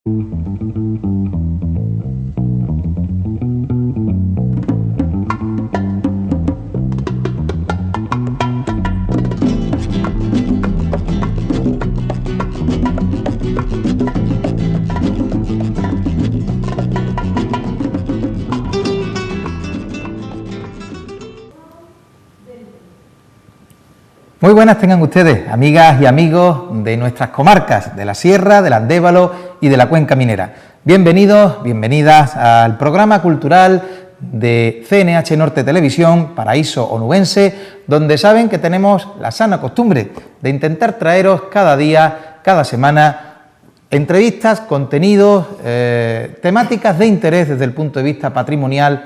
Muy buenas tengan ustedes, amigas y amigos de nuestras comarcas, de la Sierra, del Andévalo y de la Cuenca Minera. Bienvenidos, bienvenidas al programa cultural de CNH Norte Televisión, Paraíso Onubense, donde saben que tenemos la sana costumbre de intentar traeros cada día, cada semana, entrevistas, contenidos, temáticas de interés desde el punto de vista patrimonial,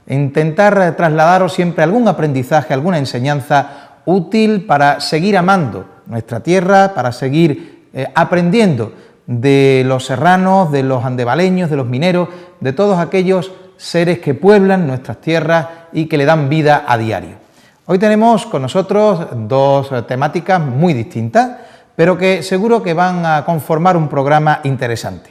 intentar trasladaros siempre algún aprendizaje, alguna enseñanza útil para seguir amando nuestra tierra, para seguir aprendiendo de los serranos, de los andevaleños, de los mineros, de todos aquellos seres que pueblan nuestras tierras y que le dan vida a diario. Hoy tenemos con nosotros dos temáticas muy distintas, pero que seguro que van a conformar un programa interesante.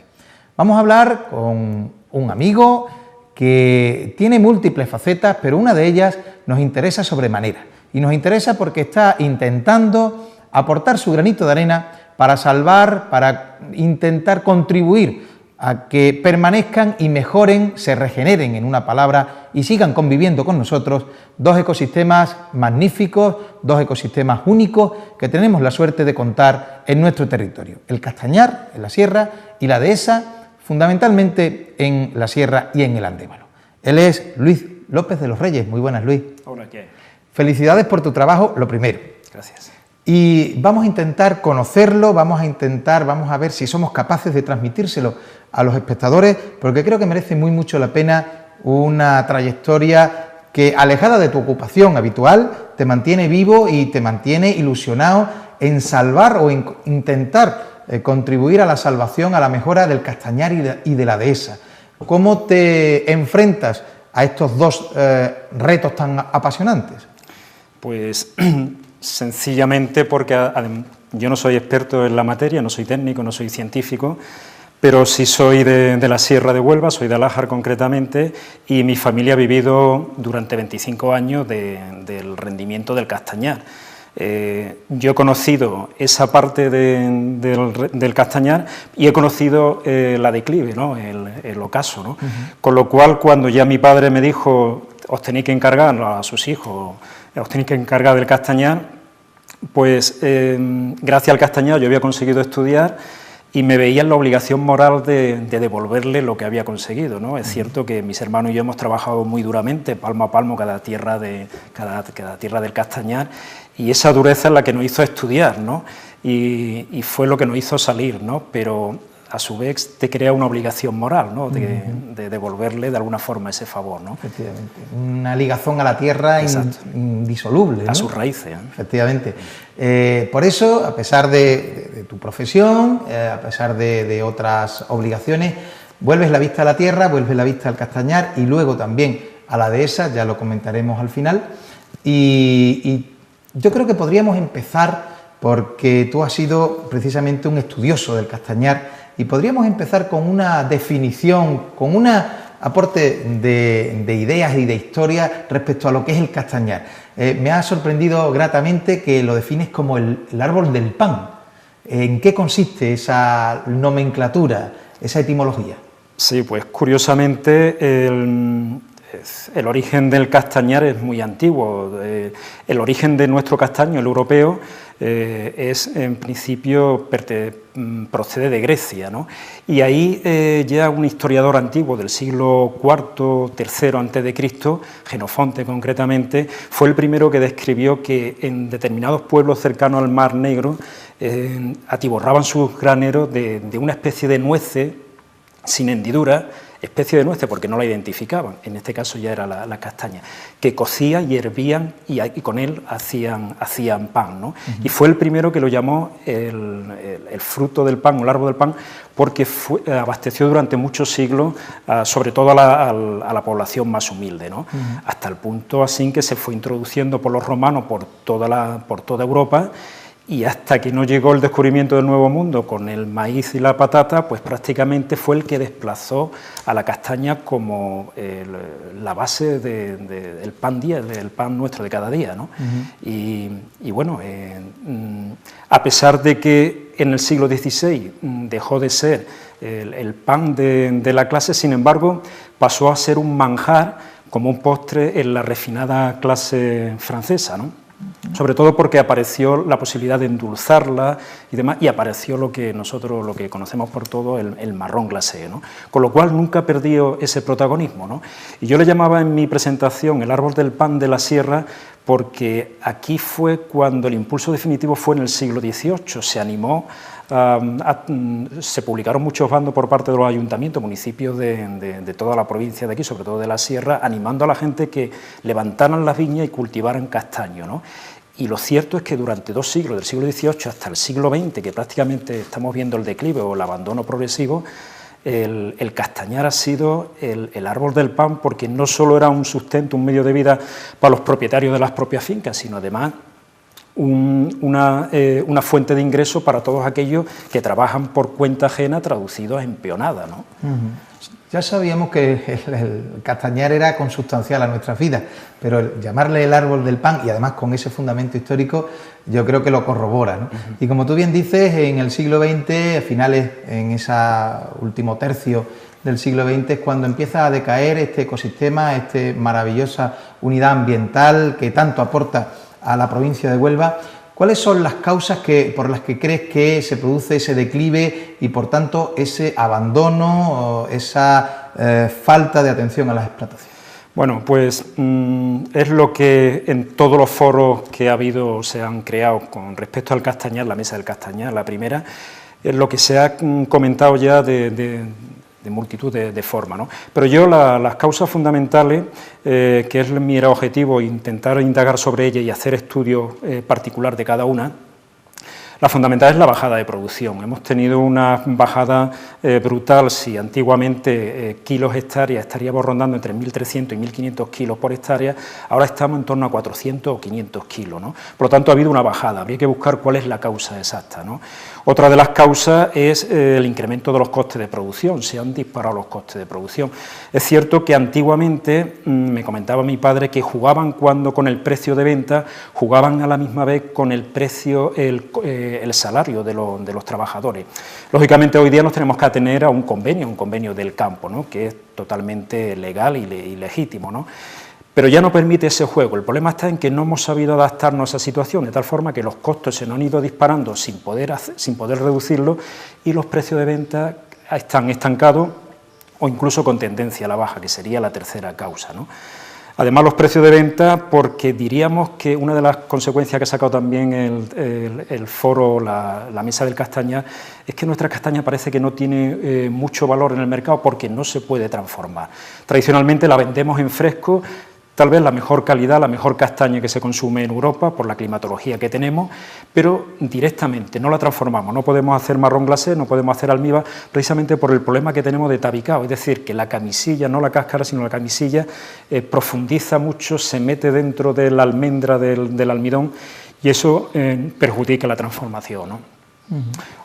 Vamos a hablar con un amigo que tiene múltiples facetas, pero una de ellas nos interesa sobremanera. Y nos interesa porque está intentando aportar su granito de arena para salvar, para intentar contribuir a que permanezcan y mejoren, se regeneren en una palabra y sigan conviviendo con nosotros dos ecosistemas magníficos, dos ecosistemas únicos que tenemos la suerte de contar en nuestro territorio. El Castañar, en la Sierra, y la Dehesa, fundamentalmente en la Sierra y en el Andévalo. Él es Luis López de los Reyes. Muy buenas, Luis. Hola, ¿qué hay? Felicidades por tu trabajo, lo primero. Gracias. Y vamos a intentar conocerlo, vamos a ver si somos capaces de transmitírselo a los espectadores, porque creo que merece mucho la pena una trayectoria que, alejada de tu ocupación habitual, te mantiene vivo y te mantiene ilusionado en salvar o en intentar contribuir a la salvación, a la mejora del Castañar y de la Dehesa. ¿Cómo te enfrentas a estos dos retos tan apasionantes? Pues sencillamente porque yo no soy experto en la materia, no soy técnico, no soy científico, pero sí soy de la Sierra de Huelva, soy de Alájar concretamente, y mi familia ha vivido durante 25 años del rendimiento del castañar. Yo he conocido esa parte del castañar y he conocido la declive, ¿no? el ocaso, ¿no? Con lo cual, cuando ya mi padre me dijo, os tenéis que encargar a sus hijos, os tenéis que encargar del castañar, pues gracias al castañar yo había conseguido estudiar y me veía en la obligación moral de devolverle lo que había conseguido, ¿no? Es cierto que mis hermanos y yo hemos trabajado muy duramente, palmo a palmo, cada tierra del castañar, y esa dureza es la que nos hizo estudiar, ¿no? Y fue lo que nos hizo salir, ¿no? Pero a su vez te crea una obligación moral, ¿no? De devolverle de alguna forma ese favor, ¿no? Efectivamente, una ligazón a la tierra indisoluble, ¿no? A sus raíces, ¿eh? Efectivamente. Por eso, a pesar de tu profesión, a pesar de otras obligaciones, vuelves la vista a la tierra, vuelves la vista al castañar y luego también a la dehesa, ya lo comentaremos al final. Y yo creo que podríamos empezar porque tú has sido precisamente un estudioso del castañar y podríamos empezar con una definición, con un aporte de ideas y de historia respecto a lo que es el castañar. Me ha sorprendido gratamente que lo defines como el árbol del pan. ¿En qué consiste esa nomenclatura, esa etimología? Sí, pues curiosamente el origen del castañar es muy antiguo. El origen de nuestro castaño, el europeo, es en principio procede de Grecia, ¿no? Y ahí ya un historiador antiguo del siglo IV, III a.C., Jenofonte concretamente, fue el primero que describió que en determinados pueblos cercanos al Mar Negro atiborraban sus graneros de una especie de nueces sin hendidura, especie de nueces porque no la identificaban, en este caso ya era la castaña, que cocían y hervían y con él hacían pan, ¿no? Y fue el primero que lo llamó el fruto del pan o el árbol del pan, porque abasteció durante muchos siglos, sobre todo a la población más humilde, ¿no? Hasta el punto así que se fue introduciendo por los romanos por toda Europa, y hasta que no llegó el descubrimiento del Nuevo Mundo con el maíz y la patata, pues prácticamente fue el que desplazó a la castaña como la base del pan del pan nuestro de cada día, ¿no? Y bueno, a pesar de que en el siglo XVI dejó de ser el pan de la clase, sin embargo, pasó a ser un manjar como un postre en la refinada clase francesa, ¿no? Sobre todo porque apareció la posibilidad de endulzarla y demás, y apareció lo que nosotros, lo que conocemos por todo, el marrón glacé, ¿no? Con lo cual nunca perdió ese protagonismo, ¿no? Y yo le llamaba en mi presentación el árbol del pan de la sierra, porque aquí fue cuando el impulso definitivo fue en el siglo XVIII, se animó, se publicaron muchos bandos por parte de los ayuntamientos, municipios de toda la provincia de aquí, sobre todo de la sierra, animando a la gente que levantaran las viñas y cultivaran castaño, ¿no? Y lo cierto es que durante 2 siglos, del siglo XVIII hasta el siglo XX, que prácticamente estamos viendo el declive o el abandono progresivo, el castañar ha sido el árbol del pan, porque no solo era un sustento, un medio de vida para los propietarios de las propias fincas, sino además una fuente de ingreso para todos aquellos que trabajan por cuenta ajena, traducidos en peonada, ¿no? Ya sabíamos que el castañar era consustancial a nuestras vidas, pero el llamarle el árbol del pan, y además con ese fundamento histórico, yo creo que lo corrobora, ¿no? Y como tú bien dices, en el siglo XX, a finales, en ese último tercio del siglo XX, es cuando empieza a decaer este ecosistema, esta maravillosa unidad ambiental que tanto aporta a la provincia de Huelva. ¿Cuáles son las causas por las que crees que se produce ese declive y, por tanto, ese abandono o esa falta de atención a las explotaciones? Bueno, pues es lo que en todos los foros que ha habido, se han creado con respecto al castañar, la mesa del castañar, la primera, es lo que se ha comentado ya de multitud de formas, ¿no? Pero yo las causas fundamentales, que es mi objetivo, intentar indagar sobre ellas y hacer estudios particular de cada una, la fundamental es la bajada de producción. Hemos tenido una bajada brutal. Si antiguamente kilos hectárea estaríamos rondando entre 1.300 y 1.500 kilos por hectárea, ahora estamos en torno a 400 o 500 kilos, ¿no? Por lo tanto, ha habido una bajada. Habría que buscar cuál es la causa exacta, ¿no? Otra de las causas es el incremento de los costes de producción. Se han disparado los costes de producción. Es cierto que antiguamente, me comentaba mi padre, que jugaban con el precio de venta, jugaban a la misma vez con el precio, el salario de los trabajadores. Lógicamente, hoy día nos tenemos que atener a un convenio del campo, ¿no? Que es totalmente legal y legítimo, ¿no? Pero ya no permite ese juego. El problema está en que no hemos sabido adaptarnos a esa situación, de tal forma que los costos se nos han ido disparando sin poder reducirlos, y los precios de venta están estancados o incluso con tendencia a la baja, que sería la tercera causa, ¿no? Además, los precios de venta, porque diríamos que una de las consecuencias que ha sacado también el foro, la mesa del castañar, es que nuestra castaña parece que no tiene mucho valor en el mercado porque no se puede transformar. Tradicionalmente la vendemos en fresco, tal vez la mejor calidad, la mejor castaña que se consume en Europa por la climatología que tenemos, pero directamente no la transformamos. No podemos hacer marrón glacé, no podemos hacer almíbar, precisamente por el problema que tenemos de tabicado, es decir, que la camisilla, no la cáscara, sino la camisilla, profundiza mucho, se mete dentro de la almendra del almidón, y eso perjudica la transformación, ¿no?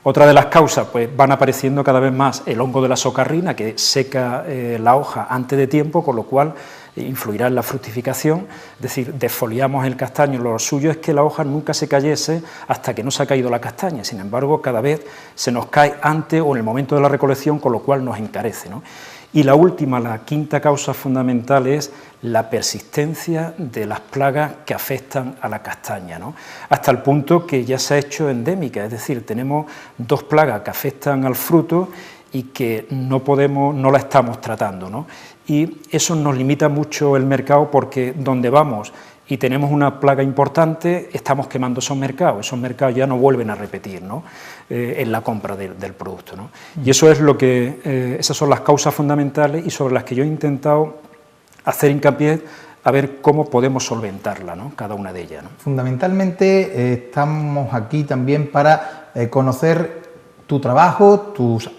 Otra de las causas, pues van apareciendo cada vez más el hongo de la socarrina, que seca la hoja antes de tiempo, con lo cual influirá en la fructificación. Es decir, desfoliamos el castaño. Lo suyo es que la hoja nunca se cayese hasta que no se ha caído la castaña. Sin embargo, cada vez se nos cae antes o en el momento de la recolección, con lo cual nos encarece, ¿no? Y la última, la quinta causa fundamental, es la persistencia de las plagas que afectan a la castaña, ¿no? Hasta el punto que ya se ha hecho endémica, es decir, tenemos 2 plagas que afectan al fruto y que no la estamos tratando, ¿no? Y eso nos limita mucho el mercado, porque donde vamos y tenemos una plaga importante, estamos quemando esos mercados ya no vuelven a repetir, ¿no? En la compra del producto, ¿no? Y eso es esas son las causas fundamentales y sobre las que yo he intentado hacer hincapié a ver cómo podemos solventarla, ¿no? Cada una de ellas, ¿no? Fundamentalmente estamos aquí también para conocer tu trabajo, tus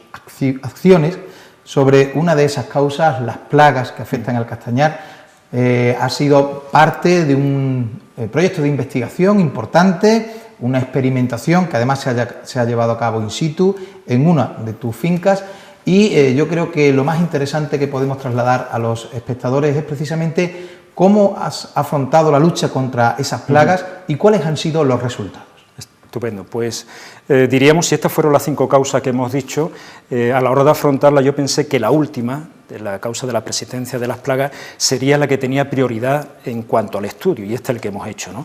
acciones sobre una de esas causas, las plagas que afectan al castañar. Ha sido parte de un proyecto de investigación importante una experimentación que además se ha llevado a cabo in situ en una de tus fincas. Y yo creo que lo más interesante que podemos trasladar a los espectadores es precisamente cómo has afrontado la lucha contra esas plagas y cuáles han sido los resultados. Estupendo, pues diríamos, si estas fueron las 5 causas que hemos dicho, a la hora de afrontarla yo pensé que la última, la causa de la persistencia de las plagas, sería la que tenía prioridad en cuanto al estudio, y este es el que hemos hecho, ¿no?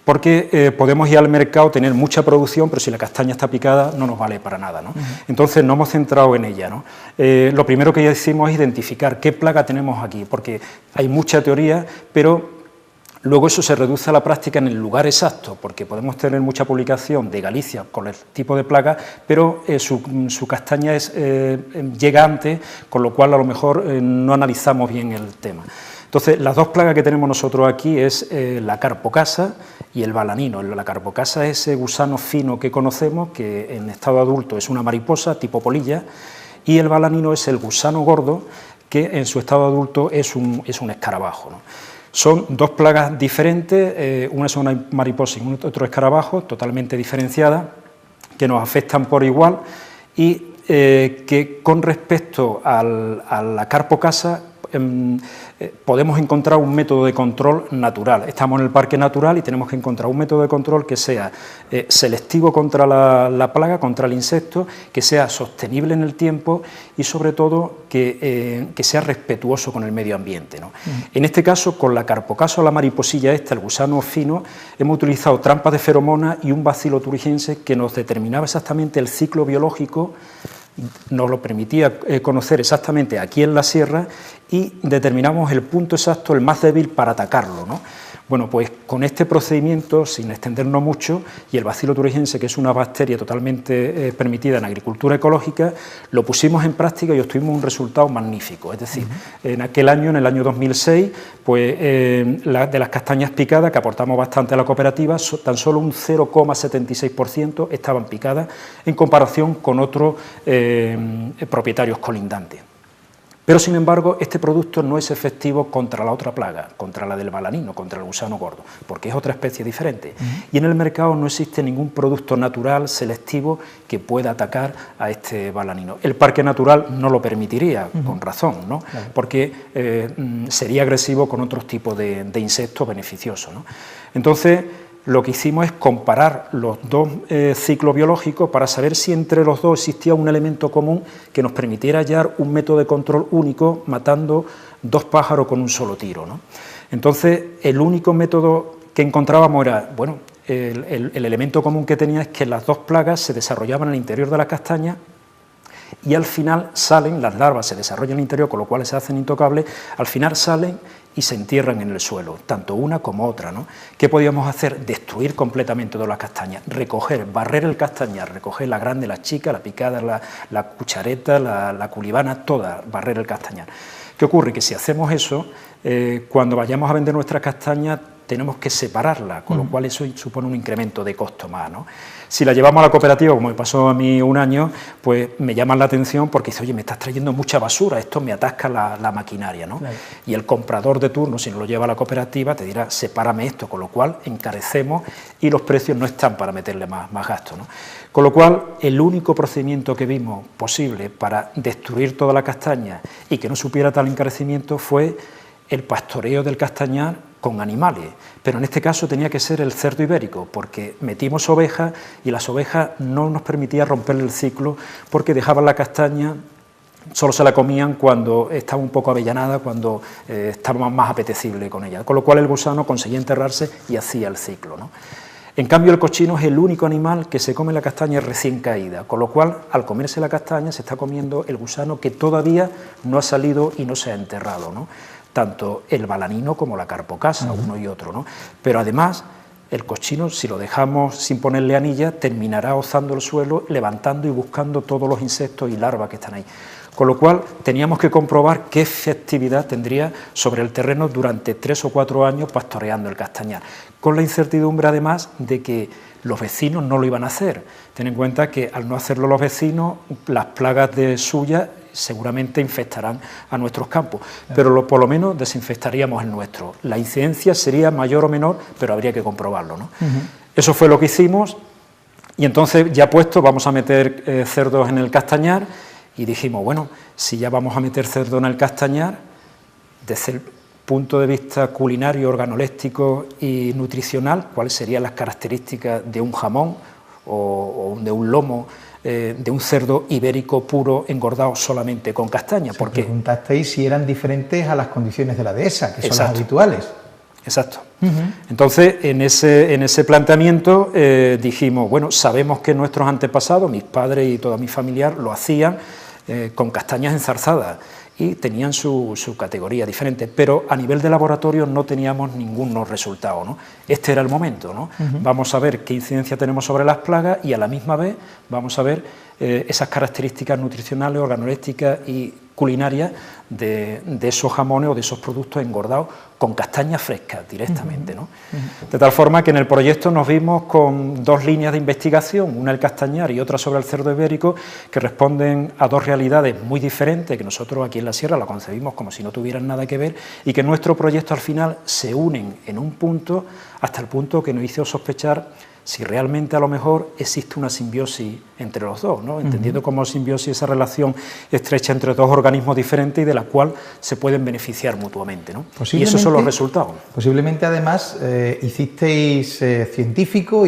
Porque podemos ir al mercado, tener mucha producción, pero si la castaña está picada no nos vale para nada, ¿no? Entonces nos hemos centrado en ella, ¿no? Lo primero que ya hicimos es identificar qué plaga tenemos aquí, porque hay mucha teoría, pero luego eso se reduce a la práctica en el lugar exacto, porque podemos tener mucha publicación de Galicia con el tipo de plaga, pero su castaña llega antes, con lo cual a lo mejor no analizamos bien el tema. Entonces, las 2 plagas que tenemos nosotros aquí es la carpocasa y el balanino. La carpocasa es ese gusano fino que conocemos, que en estado adulto es una mariposa tipo polilla, y el balanino es el gusano gordo, que en su estado adulto es un escarabajo, ¿no? Son 2 plagas diferentes, una es una mariposa y otro escarabajo, totalmente diferenciadas, que nos afectan por igual y que con respecto a la carpocasa podemos encontrar un método de control natural. Estamos en el parque natural y tenemos que encontrar un método de control que sea selectivo contra la plaga, contra el insecto, que sea sostenible en el tiempo y sobre todo que sea respetuoso con el medio ambiente, ¿no? En este caso, con la carpocasa o la mariposilla esta, el gusano fino, hemos utilizado trampas de feromonas y un bacilo thuringiensis que nos determinaba exactamente el ciclo biológico, nos lo permitía conocer exactamente aquí en la sierra y determinamos el punto exacto, el más débil para atacarlo, ¿no? Bueno, pues con este procedimiento, sin extendernos mucho, y el bacilo thuringiensis, que es una bacteria totalmente permitida en agricultura ecológica, lo pusimos en práctica y obtuvimos un resultado magnífico. Es decir, en aquel año, en el año 2006, pues de las castañas picadas, que aportamos bastante a la cooperativa, tan solo un 0,76% estaban picadas en comparación con otros propietarios colindantes. Pero, sin embargo, este producto no es efectivo contra la otra plaga, contra la del balanino, contra el gusano gordo, porque es otra especie diferente. Y en el mercado no existe ningún producto natural, selectivo, que pueda atacar a este balanino. El parque natural no lo permitiría, con razón, ¿no? Claro. Porque sería agresivo con otros tipos de insectos beneficiosos, ¿no? Entonces, lo que hicimos es comparar los 2 ciclos biológicos para saber si entre los 2 existía un elemento común que nos permitiera hallar un método de control único, matando 2 pájaros con un solo tiro, ¿no? Entonces, el único método que encontrábamos era, bueno, el elemento común que tenía es que las 2 plagas se desarrollaban en el interior de la castaña y al final salen, las larvas se desarrollan en el interior, con lo cual se hacen intocables, al final salen y se entierran en el suelo, tanto una como otra, ¿no? ¿Qué podíamos hacer? Destruir completamente todas las castañas, recoger, barrer el castañar, recoger la grande, la chica, la picada, la cuchareta, la culibana, toda, barrer el castañar. ¿Qué ocurre? Que si hacemos eso, cuando vayamos a vender nuestras castañas tenemos que separarla, con lo cual eso supone un incremento de costo más, ¿no? Si la llevamos a la cooperativa, como me pasó a mí un año, pues me llaman la atención porque dice, oye, me estás trayendo mucha basura, esto me atasca la maquinaria, ¿no? Claro. Y el comprador de turno, si no lo lleva a la cooperativa, te dirá, sepárame esto, con lo cual encarecemos y los precios no están para meterle más gasto, ¿no? Con lo cual, el único procedimiento que vimos posible para destruir toda la castaña y que no supiera tal encarecimiento fue el pastoreo del castañar con animales, pero en este caso tenía que ser el cerdo ibérico, porque metimos ovejas y las ovejas no nos permitía romper el ciclo porque dejaban la castaña, solo se la comían cuando estaba un poco avellanada, cuando estaba más apetecible con ella, con lo cual el gusano conseguía enterrarse y hacía el ciclo, ¿no? En cambio, el cochino es el único animal que se come la castaña recién caída, con lo cual, al comerse la castaña, se está comiendo el gusano que todavía no ha salido y no se ha enterrado, ¿no? Tanto el balanino como la carpocasa, uno y otro, ¿no? Pero además, el cochino, si lo dejamos sin ponerle anilla, terminará ozando el suelo, levantando y buscando todos los insectos y larvas que están ahí. Con lo cual, teníamos que comprobar qué efectividad tendría sobre el terreno durante 3 o 4 años pastoreando el castañar, con la incertidumbre, además, de que los vecinos no lo iban a hacer. Ten en cuenta que, al no hacerlo los vecinos, las plagas de suya seguramente infectarán a nuestros campos, pero por lo menos desinfectaríamos el nuestro. La incidencia sería mayor o menor, pero habría que comprobarlo, ¿no? Eso fue lo que hicimos, y entonces ya puesto vamos a meter cerdos en el castañar, y dijimos, bueno, si ya vamos a meter cerdo en el castañar, desde el punto de vista culinario, organoléctico y nutricional, ¿cuáles serían las características de un jamón o de un lomo, de un cerdo ibérico puro engordado solamente con castaña? ¿Por qué? Preguntasteis si eran diferentes a las condiciones de la dehesa, que son las habituales. Exacto. Entonces, en ese planteamiento dijimos, bueno, sabemos que nuestros antepasados, mis padres y toda mi familia, lo hacían con castañas enzarzadas y tenían su categoría diferente, pero a nivel de laboratorio no teníamos ningún resultado, ¿no? Este era el momento, ¿no? Vamos a ver qué incidencia tenemos sobre las plagas y a la misma vez vamos a ver esas características nutricionales, organolépticas y culinarias de esos jamones o de esos productos engordados con castañas frescas directamente, ¿no? De tal forma que en el proyecto nos vimos con dos líneas de investigación, una el castañar y otra sobre el cerdo ibérico, que responden a dos realidades muy diferentes, que nosotros aquí en la sierra la concebimos como si no tuvieran nada que ver, y que nuestro proyecto al final se unen en un punto, hasta el punto que nos hizo sospechar si realmente a lo mejor existe una simbiosis entre los dos, ¿no? Entendiendo como simbiosis esa relación estrecha entre dos organismos diferentes y de la cual se pueden beneficiar mutuamente, ¿no? Y esos son los resultados. Posiblemente además hicisteis científico,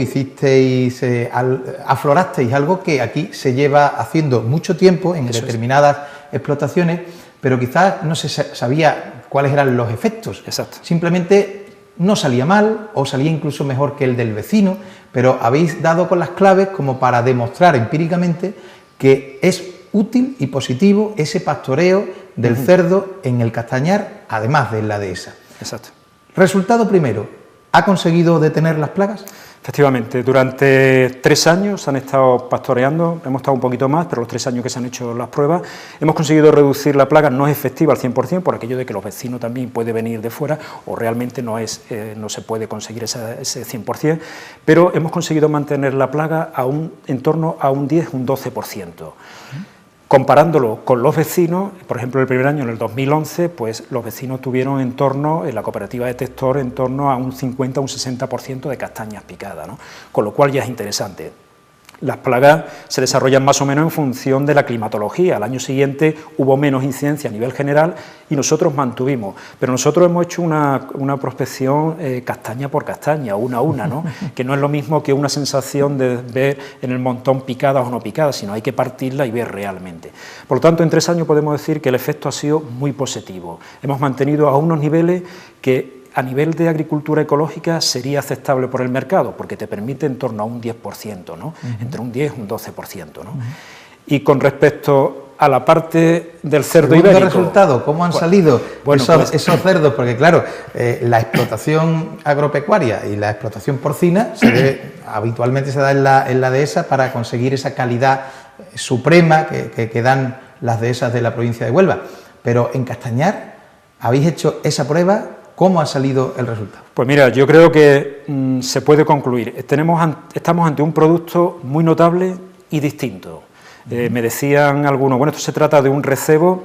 aflorasteis algo que aquí se lleva haciendo mucho tiempo en determinadas explotaciones, pero quizás no se sabía cuáles eran los efectos. Exacto. Simplemente no salía mal o salía incluso mejor que el del vecino, pero habéis dado con las claves como para demostrar empíricamente que es útil y positivo ese pastoreo del cerdo en el castañar, además de la dehesa. Exacto. Resultado primero, ¿ha conseguido detener las plagas? Efectivamente, durante 3 años han estado pastoreando, hemos estado un poquito más, pero los 3 años que se han hecho las pruebas, hemos conseguido reducir la plaga, no es efectiva al 100%, por aquello de que los vecinos también puede venir de fuera, o realmente no se puede conseguir ese 100%, pero hemos conseguido mantener la plaga en torno a un 10, un 12%. Comparándolo con los vecinos, por ejemplo, el primer año, en el 2011, pues los vecinos tuvieron en la cooperativa de Testor, en torno a un 50 o un 60% de castañas picadas, ¿no? Con lo cual ya es interesante. Las plagas se desarrollan más o menos en función de la climatología. Al año siguiente hubo menos incidencia a nivel general y nosotros mantuvimos. Pero nosotros hemos hecho una prospección castaña por castaña, una a una, ¿no? Que no es lo mismo que una sensación de ver en el montón picadas o no picadas, sino hay que partirla y ver realmente. Por lo tanto, en 3 años podemos decir que el efecto ha sido muy positivo. Hemos mantenido a unos niveles que a nivel de agricultura ecológica sería aceptable por el mercado, porque te permite en torno a un 10%, ¿no? Entre un 10 y un 12%, ¿no? Y con respecto a la parte del cerdo ibérico... resultado, ¿cómo han salido esos cerdos? Porque claro, la explotación agropecuaria y la explotación porcina habitualmente se da en la dehesa para conseguir esa calidad suprema que dan las dehesas de la provincia de Huelva. Pero en Castañar, ¿habéis hecho esa prueba? ¿Cómo ha salido el resultado? Pues mira, yo creo que se puede concluir. Estamos ante un producto muy notable y distinto. Me decían algunos, bueno, esto se trata de un recebo.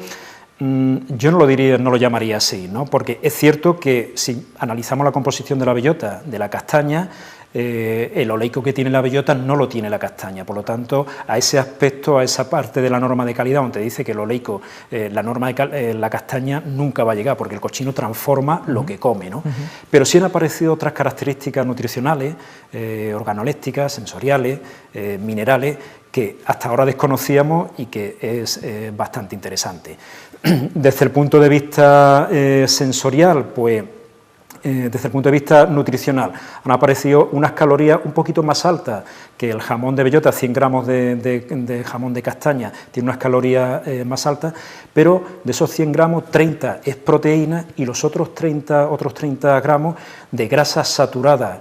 Yo no lo llamaría así, ¿no? Porque es cierto que si analizamos la composición de la bellota, de la castaña, el oleico que tiene la bellota no lo tiene la castaña, por lo tanto, a ese aspecto, a esa parte de la norma de calidad donde dice que el oleico, la castaña nunca va a llegar, porque el cochino transforma lo que come, ¿no? Pero sí han aparecido otras características nutricionales, organolépticas, sensoriales, minerales, que hasta ahora desconocíamos y que es bastante interesante. Desde el punto de vista sensorial, pues desde el punto de vista nutricional, han aparecido unas calorías un poquito más altas que el jamón de bellota. 100 gramos de jamón de castaña tiene unas calorías más altas, pero de esos 100 gramos, 30 es proteína y los otros 30 gramos de grasas saturadas,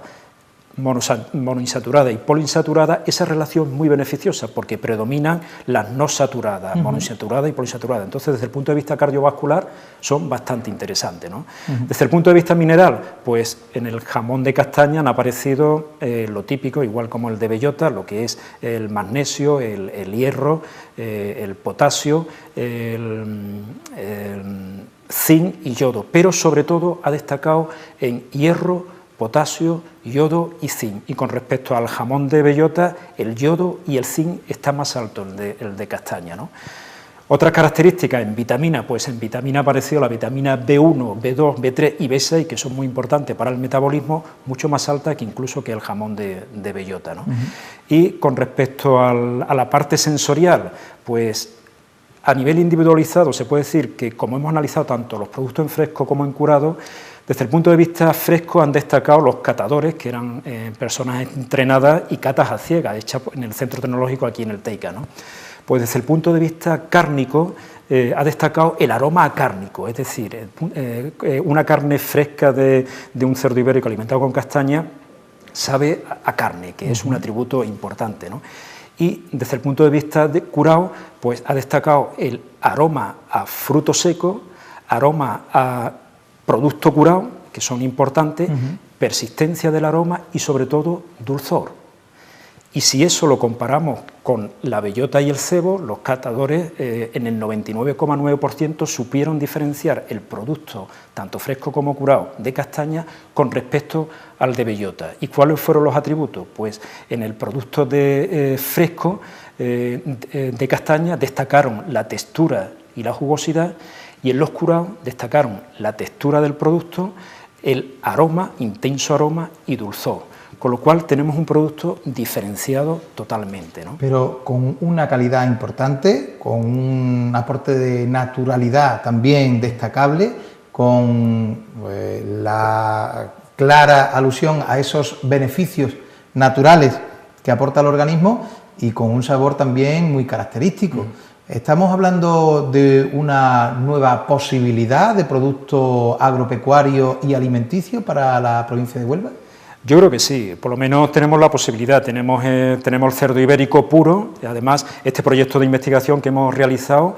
monoinsaturada y poliinsaturada. Esa relación es muy beneficiosa porque predominan las no saturadas, monoinsaturada y poliinsaturada. Entonces, desde el punto de vista cardiovascular, son bastante interesantes, ¿no? Desde el punto de vista mineral, pues en el jamón de castaña han aparecido lo típico, igual como el de bellota, lo que es el magnesio, el hierro, el potasio, el zinc y yodo, pero sobre todo ha destacado en hierro, potasio, yodo y zinc. Y con respecto al jamón de bellota, el yodo y el zinc está más alto el de castaña, ¿no? Otras características en vitamina, pues en vitamina ha aparecido la vitamina B1, B2, B3 y B6, que son muy importantes para el metabolismo, mucho más alta que incluso que el jamón de bellota, ¿no? Y con respecto a la parte sensorial, pues a nivel individualizado se puede decir que, como hemos analizado tanto los productos en fresco como en curado, desde el punto de vista fresco han destacado los catadores, que eran personas entrenadas y catas a ciegas, hechas en el centro tecnológico aquí en el Teica, ¿no? Pues desde el punto de vista cárnico ha destacado el aroma a cárnico, es decir, una carne fresca de un cerdo ibérico alimentado con castaña sabe a carne, que es un atributo importante, ¿no? Y desde el punto de vista de curado, pues ha destacado el aroma a fruto seco, aroma a producto curado, que son importantes, persistencia del aroma y sobre todo dulzor. Y si eso lo comparamos con la bellota y el cebo, los catadores en el 99,9% supieron diferenciar el producto, tanto fresco como curado, de castaña con respecto al de bellota. ¿Y cuáles fueron los atributos? Pues en el producto de fresco de castaña destacaron la textura y la jugosidad, y en los curados destacaron la textura del producto, el aroma, intenso aroma y dulzor. Con lo cual tenemos un producto diferenciado totalmente, ¿no? Pero con una calidad importante, con un aporte de naturalidad también destacable, con la clara alusión a esos beneficios naturales que aporta el organismo y con un sabor también muy característico. ¿Estamos hablando de una nueva posibilidad de producto agropecuario y alimenticio para la provincia de Huelva? Yo creo que sí, por lo menos tenemos la posibilidad, tenemos el cerdo ibérico puro, y además este proyecto de investigación que hemos realizado,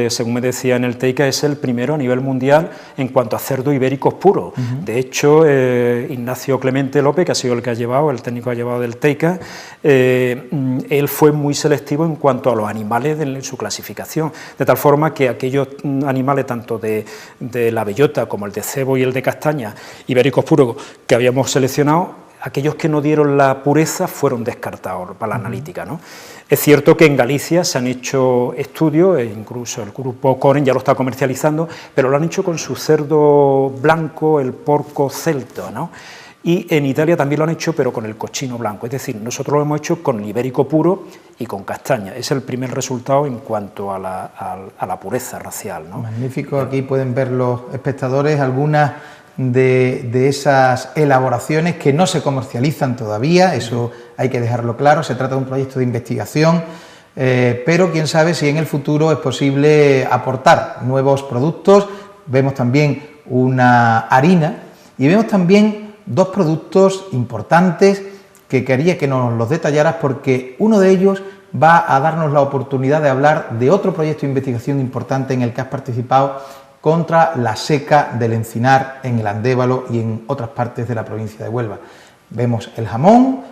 según me decía en el Teica, es el primero a nivel mundial en cuanto a cerdos ibéricos puros. De hecho, Ignacio Clemente López, que ha sido el que ha llevado, el técnico que ha llevado del Teica, él fue muy selectivo en cuanto a los animales de su clasificación, de tal forma que aquellos animales, tanto de la bellota como el de cebo y el de castaña, ibéricos puros, que habíamos seleccionado, aquellos que no dieron la pureza fueron descartados para la analítica, ¿no? Es cierto que en Galicia se han hecho estudios, e incluso el grupo Coren ya lo está comercializando, pero lo han hecho con su cerdo blanco, el porco celta, ¿no? Y en Italia también lo han hecho, pero con el cochino blanco, es decir, nosotros lo hemos hecho con el ibérico puro y con castaña. Es el primer resultado en cuanto a la pureza racial, ¿no? Magnífico, aquí pueden ver los espectadores algunas de esas elaboraciones que no se comercializan todavía, eso hay que dejarlo claro, se trata de un proyecto de investigación, pero quién sabe si en el futuro es posible aportar nuevos productos. Vemos también una harina y vemos también dos productos importantes que quería que nos los detallaras, porque uno de ellos va a darnos la oportunidad de hablar de otro proyecto de investigación importante en el que has participado contra la seca del encinar en el Andévalo y en otras partes de la provincia de Huelva. Vemos el jamón,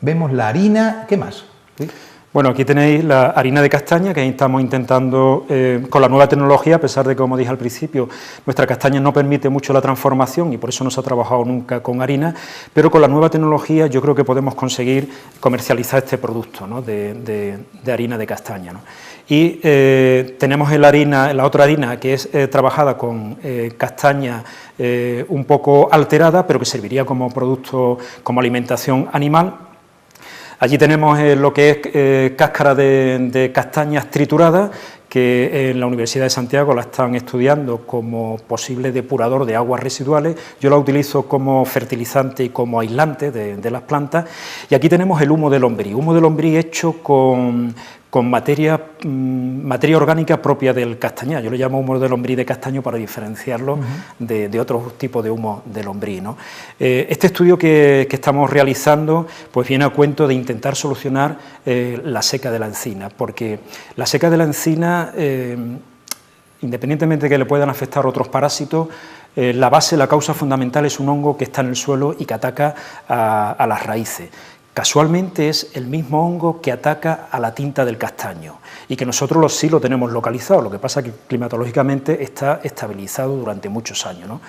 vemos la harina, ¿qué más? ¿Sí? Bueno, aquí tenéis la harina de castaña, que estamos intentando, con la nueva tecnología, a pesar de que, como dije al principio, nuestra castaña no permite mucho la transformación y por eso no se ha trabajado nunca con harina, pero con la nueva tecnología yo creo que podemos conseguir comercializar este producto, ¿no?, de harina de castaña, ¿no? Y tenemos la otra harina que es trabajada con castaña un poco alterada, pero que serviría como producto, como alimentación animal. Allí tenemos lo que es cáscara de castañas trituradas, que en la Universidad de Santiago la están estudiando como posible depurador de aguas residuales. Yo la utilizo como fertilizante y como aislante de las plantas. Y aquí tenemos el humo de lombriz hecho con materia orgánica propia del castañar. Yo le llamo humo de lombriz de castaño para diferenciarlo de otros tipos de humo de lombriz, ¿no? Este estudio que estamos realizando pues viene a cuento de intentar solucionar la seca de la encina, porque la seca de la encina, independientemente de que le puedan afectar otros parásitos, la causa fundamental es un hongo que está en el suelo y que ataca a las raíces. Casualmente es el mismo hongo que ataca a la tinta del castaño y que nosotros sí lo tenemos localizado, lo que pasa es que climatológicamente está estabilizado durante muchos años, ¿no?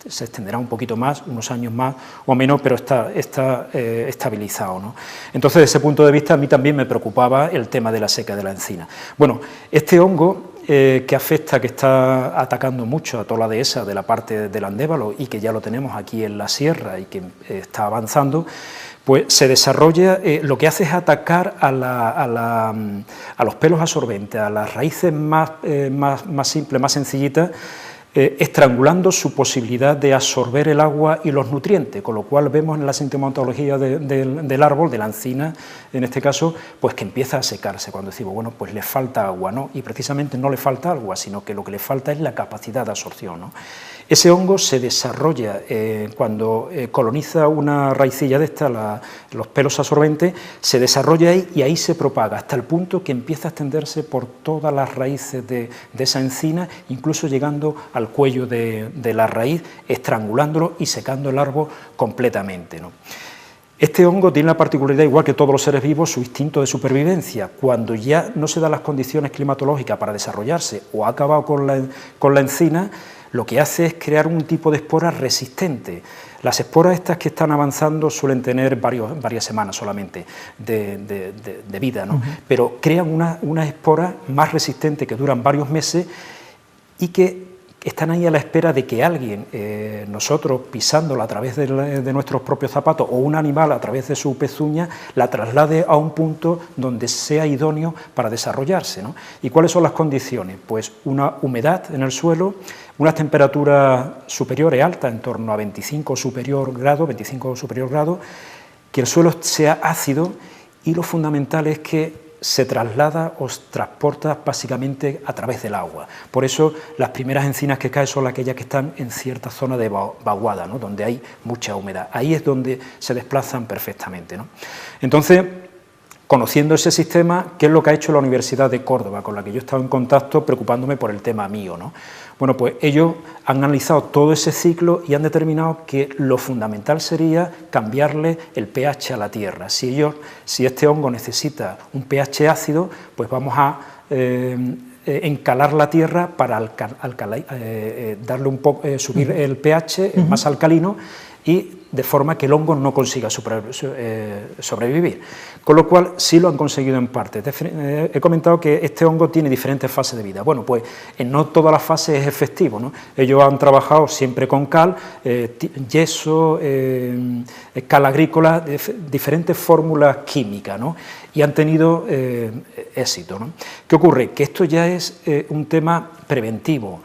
Se extenderá un poquito más, unos años más o menos, pero está estabilizado, ¿no? Entonces, desde ese punto de vista, a mí también me preocupaba el tema de la seca de la encina. Bueno, este hongo que afecta, que está atacando mucho a toda la dehesa de la parte del Andévalo y que ya lo tenemos aquí en la sierra y que está avanzando, pues se desarrolla, lo que hace es atacar a los pelos absorbentes, a las raíces más simples, más sencillitas, estrangulando su posibilidad de absorber el agua y los nutrientes, con lo cual vemos en la sintomatología del árbol, de la encina, en este caso, pues que empieza a secarse, cuando decimos, bueno, pues le falta agua, ¿no? Y precisamente no le falta agua, sino que lo que le falta es la capacidad de absorción, ¿no? Ese hongo se desarrolla cuando coloniza una raicilla de esta, los pelos absorbentes, se desarrolla ahí y ahí se propaga, hasta el punto que empieza a extenderse por todas las raíces de esa encina, incluso llegando al cuello de la raíz, estrangulándolo y secando el árbol completamente, ¿no? Este hongo tiene la particularidad, igual que todos los seres vivos, su instinto de supervivencia. Cuando ya no se dan las condiciones climatológicas para desarrollarse o ha acabado con la encina, lo que hace es crear un tipo de espora resistente. Las esporas estas que están avanzando suelen tener varias semanas solamente de vida, ¿no? Pero crean unas esporas más resistentes que duran varios meses y que están ahí a la espera de que alguien, nosotros pisándola a través de nuestros propios zapatos o un animal a través de su pezuña, la traslade a un punto donde sea idóneo para desarrollarse, ¿no? ¿Y cuáles son las condiciones? Pues una humedad en el suelo, unas temperaturas superiores altas, en torno a 25 superior grado, que el suelo sea ácido y lo fundamental es que se traslada o transporta básicamente a través del agua. Por eso las primeras encinas que caen son aquellas que están en cierta zona de vaguada, ¿no? Donde hay mucha humedad. Ahí es donde se desplazan perfectamente, ¿no? Entonces, conociendo ese sistema, ¿qué es lo que ha hecho la Universidad de Córdoba, con la que yo he estado en contacto preocupándome por el tema mío, ¿no? Bueno, pues ellos han analizado todo ese ciclo y han determinado que lo fundamental sería cambiarle el pH a la tierra. Si este hongo necesita un pH ácido, pues vamos a encalar la tierra para darle un poco, subir el pH más alcalino y de forma que el hongo no consiga sobrevivir. Con lo cual sí lo han conseguido en parte. He comentado que este hongo tiene diferentes fases de vida. Bueno, pues en no todas las fases es efectivo, ¿no? Ellos han trabajado siempre con cal, yeso, cal agrícola, diferentes fórmulas químicas, ¿no? Y han tenido éxito, ¿no? ¿Qué ocurre? Que esto ya es un tema preventivo.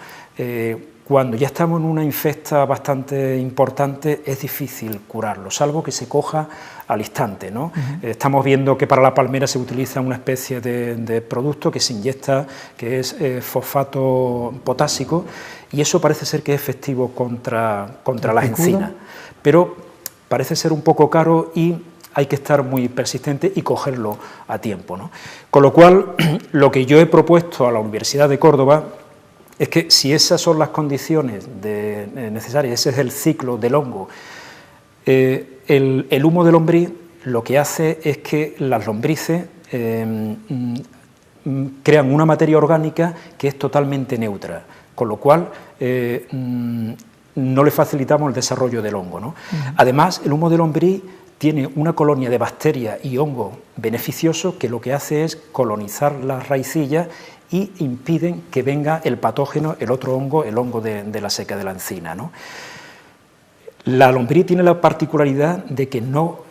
Cuando ya estamos en una infesta bastante importante es difícil curarlo, salvo que se coja al instante, ¿no? Estamos viendo que para la palmera se utiliza una especie de producto que se inyecta, que es fosfato potásico, y eso parece ser que es efectivo contra las encinas, pero parece ser un poco caro y hay que estar muy persistente y cogerlo a tiempo, ¿no? Con lo cual, lo que yo he propuesto a la Universidad de Córdoba es que si esas son las condiciones necesarias, ese es el ciclo del hongo, el humo de lombriz lo que hace es que las lombrices crean una materia orgánica que es totalmente neutra, con lo cual no le facilitamos el desarrollo del hongo, ¿no? Además, el humo de lombriz tiene una colonia de bacterias y hongo beneficioso que lo que hace es colonizar las raicillas y impiden que venga el patógeno, el otro hongo, el hongo de la seca de la encina, ¿no? La lombriz tiene la particularidad de que no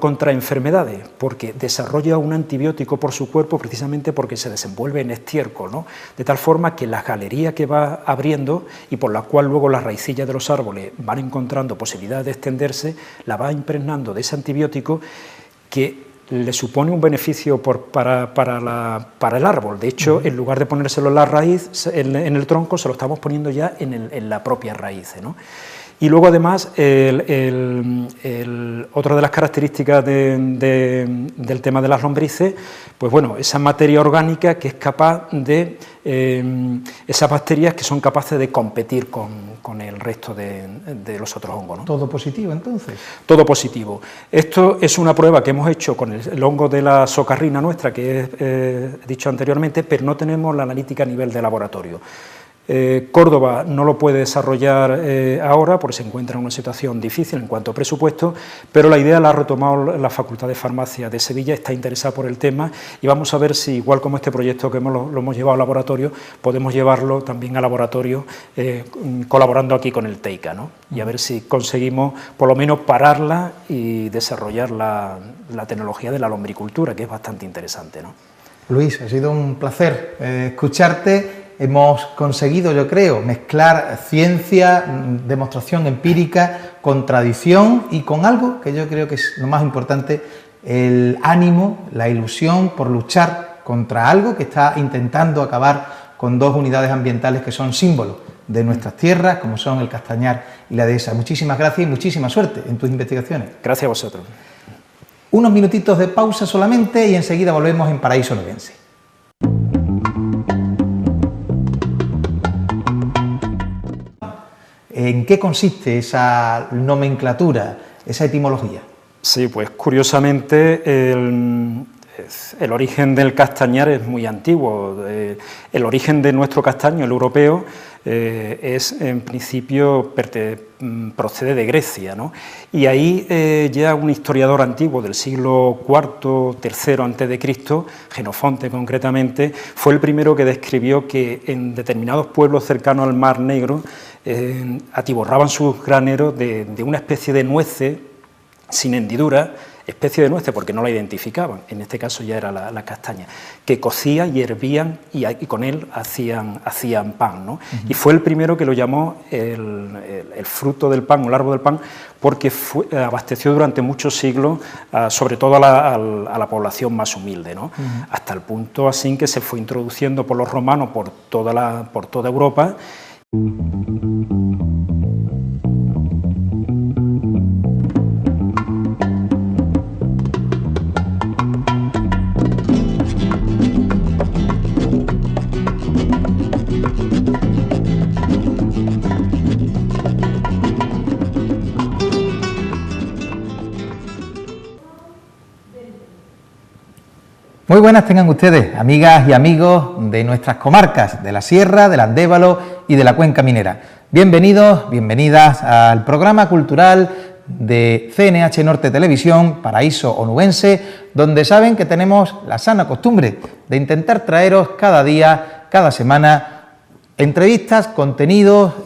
contrae enfermedades, porque desarrolla un antibiótico por su cuerpo precisamente porque se desenvuelve en estiércol, ¿no? De tal forma que la galería que va abriendo y por la cual luego las raicillas de los árboles van encontrando posibilidad de extenderse, la va impregnando de ese antibiótico que le supone un beneficio para el árbol. De hecho, en lugar de ponérselo en la raíz, en el tronco, se lo estamos poniendo ya en la propia raíz, ¿no? Y luego además otra de las características del tema de las lombrices, pues bueno, esa materia orgánica que es capaz de, esas bacterias que son capaces de competir con el resto de los otros hongos, ¿no? ¿Todo positivo entonces? Todo positivo. Esto es una prueba que hemos hecho con el hongo de la socarrina nuestra, que he dicho anteriormente, pero no tenemos la analítica a nivel de laboratorio. Córdoba no lo puede desarrollar ahora porque se encuentra en una situación difícil en cuanto a presupuesto, pero la idea la ha retomado la Facultad de Farmacia de Sevilla, está interesada por el tema y vamos a ver si, igual como este proyecto que lo hemos llevado al laboratorio, podemos llevarlo también al laboratorio colaborando aquí con el TEICA, ¿no? Y a ver si conseguimos por lo menos pararla y desarrollar la tecnología de la lombricultura, que es bastante interesante, ¿no? Luis, ha sido un placer escucharte. Hemos conseguido, yo creo, mezclar ciencia, demostración empírica, con tradición y con algo que yo creo que es lo más importante, el ánimo, la ilusión por luchar contra algo que está intentando acabar con dos unidades ambientales que son símbolos de nuestras tierras, como son el Castañar y la Dehesa. Muchísimas gracias y muchísima suerte en tus investigaciones. Gracias a vosotros. Unos minutitos de pausa solamente y enseguida volvemos en Paraíso Onubense. ¿En qué consiste esa nomenclatura, esa etimología? Sí, pues curiosamente el origen del castañar es muy antiguo. El origen de nuestro castaño, el europeo, es en principio procede de Grecia, ¿no? Y ahí ya un historiador antiguo del siglo IV, III a.C., Jenofonte concretamente, fue el primero que describió que en determinados pueblos cercanos al Mar Negro atiborraban sus graneros de una especie de nueces sin hendidura, especie de nueces porque no la identificaban, en este caso ya era la castaña, que cocían y hervían y con él hacían pan, ¿no? Y fue el primero que lo llamó el fruto del pan o el árbol del pan, porque abasteció durante muchos siglos, sobre todo a la población más humilde, ¿no? Hasta el punto así que se fue introduciendo por los romanos por toda Europa. Muy buenas tengan ustedes, amigas y amigos de nuestras comarcas, de la Sierra, del Andévalo y de la Cuenca Minera. Bienvenidos, bienvenidas al programa cultural de CNH Norte Televisión, Paraíso Onubense, donde saben que tenemos la sana costumbre de intentar traeros cada día, cada semana, entrevistas, contenidos,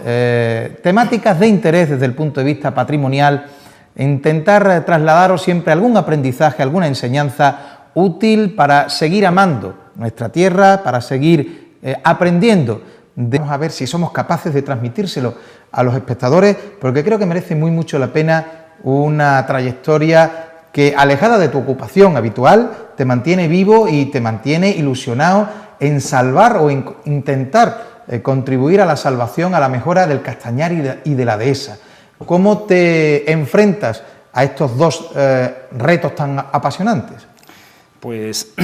temáticas de interés desde el punto de vista patrimonial, intentar trasladaros siempre algún aprendizaje, alguna enseñanza útil para seguir amando nuestra tierra, para seguir aprendiendo. Vamos a ver si somos capaces de transmitírselo a los espectadores, porque creo que merece mucho la pena una trayectoria que, alejada de tu ocupación habitual, te mantiene vivo y te mantiene ilusionado en salvar o en intentar contribuir a la salvación, a la mejora del Castañar y de la Dehesa. ¿Cómo te enfrentas a estos dos retos tan apasionantes? Pues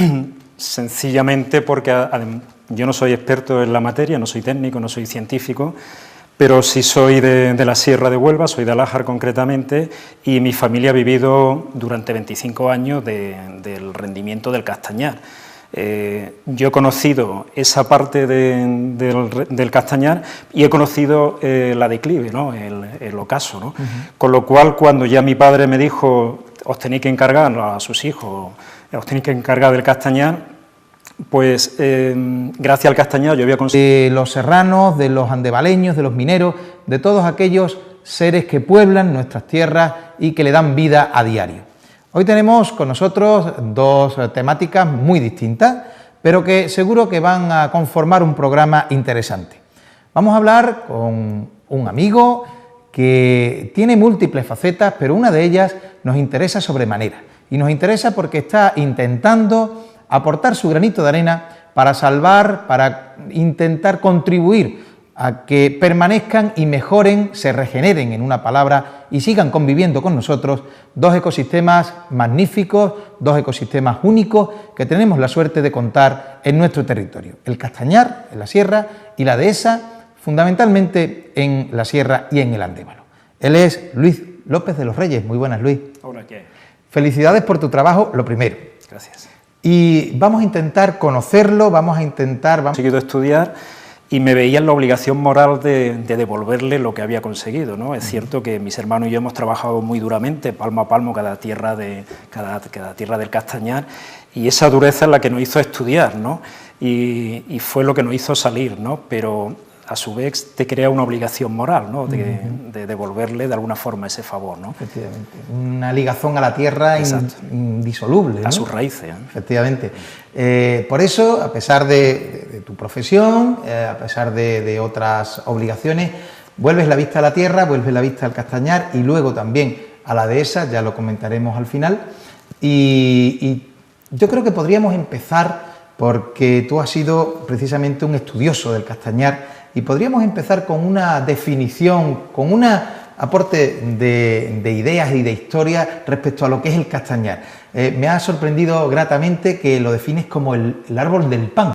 sencillamente porque yo no soy experto en la materia, no soy técnico, no soy científico, pero sí soy de la Sierra de Huelva, soy de Alájar concretamente, y mi familia ha vivido durante 25 años del rendimiento del castañar. Yo he conocido esa parte del castañar y he conocido la declive, ¿no? el ocaso, ¿no? Con lo cual, cuando ya mi padre me dijo, os tenéis que encargar a sus hijos, os tenéis que encargar del castañar, pues gracias al castañar yo había conseguido... De los serranos, de los andevaleños, de los mineros, de todos aquellos seres que pueblan nuestras tierras y que le dan vida a diario. Hoy tenemos con nosotros dos temáticas muy distintas, pero que seguro que van a conformar un programa interesante. Vamos a hablar con un amigo que tiene múltiples facetas, pero una de ellas nos interesa sobremanera. Y nos interesa porque está intentando aportar su granito de arena para salvar, para intentar contribuir a que permanezcan y mejoren, se regeneren en una palabra y sigan conviviendo con nosotros dos ecosistemas magníficos, dos ecosistemas únicos que tenemos la suerte de contar en nuestro territorio. El Castañar, en la sierra, y la dehesa, fundamentalmente en la sierra y en el Andévalo. Él es Luis López de los Reyes. Muy buenas, Luis. Hola, ¿qué? Felicidades por tu trabajo, lo primero. Gracias. Y vamos a intentar conocerlo, vamos a intentar... He conseguido estudiar y me veía en la obligación moral de devolverle lo que había conseguido, ¿no? Es cierto que mis hermanos y yo hemos trabajado muy duramente, palmo a palmo, cada tierra del Castañar, y esa dureza es la que nos hizo estudiar, ¿no? Y fue lo que nos hizo salir, ¿no? Pero a su vez te crea una obligación moral, ¿no? De devolverle de alguna forma ese favor, ¿no? Efectivamente, una ligazón a la tierra indisoluble, ¿no? A sus raíces, ¿eh? Efectivamente. Por eso, a pesar de tu profesión, a pesar de otras obligaciones, vuelves la vista a la tierra, vuelves la vista al Castañar y luego también a la dehesa, ya lo comentaremos al final. Y yo creo que podríamos empezar, porque tú has sido precisamente un estudioso del Castañar, y podríamos empezar con una definición, con un aporte de ideas y de historia respecto a lo que es el Castañar. Me ha sorprendido gratamente que lo defines como el árbol del pan.